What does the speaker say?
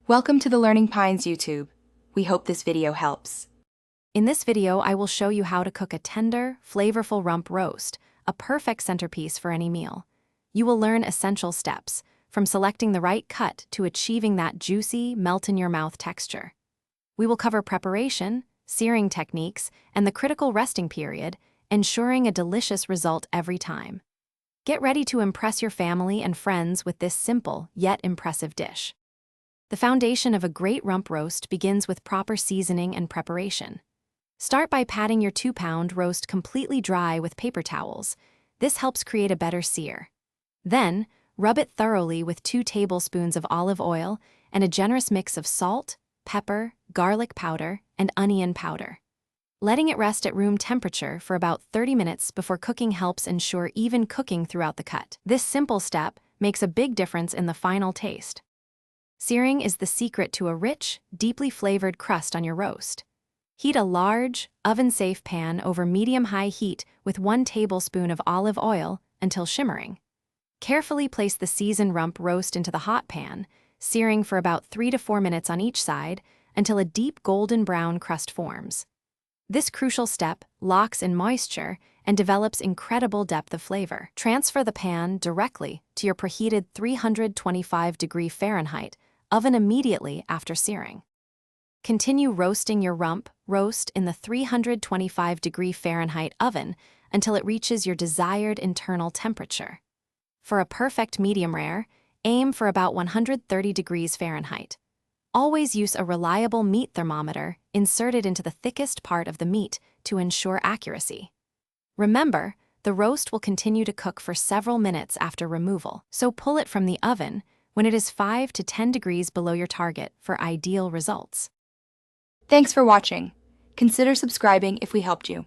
Welcome to the Learning Pines YouTube. We hope this video helps. In this video, I will show you how to cook a tender, flavorful rump roast, a perfect centerpiece for any meal. You will learn essential steps, from selecting the right cut to achieving that juicy, melt-in-your-mouth texture. We will cover preparation, searing techniques, and the critical resting period, ensuring a delicious result every time. Get ready to impress your family and friends with this simple yet impressive dish. The foundation of a great rump roast begins with proper seasoning and preparation. Start by patting your 2-pound roast completely dry with paper towels. This helps create a better sear. Then, rub it thoroughly with 2 tablespoons of olive oil and a generous mix of salt, pepper, garlic powder, and onion powder. Letting it rest at room temperature for about 30 minutes before cooking helps ensure even cooking throughout the cut. This simple step makes a big difference in the final taste. Searing is the secret to a rich, deeply flavored crust on your roast. Heat a large, oven-safe pan over medium-high heat with 1 tablespoon of olive oil until shimmering. Carefully place the seasoned rump roast into the hot pan, searing for about 3 to 4 minutes on each side until a deep golden brown crust forms. This crucial step locks in moisture and develops incredible depth of flavor. Transfer the pan directly to your preheated 325-degree Fahrenheit oven immediately after searing. Continue roasting your rump roast in the 325-degree Fahrenheit oven until it reaches your desired internal temperature. For a perfect medium rare, aim for about 130 degrees Fahrenheit. Always use a reliable meat thermometer inserted into the thickest part of the meat to ensure accuracy. Remember, the roast will continue to cook for several minutes after removal, so pull it from the oven when it is 5 to 10 degrees below your target for ideal results. Thanks for watching. Consider subscribing if we helped you.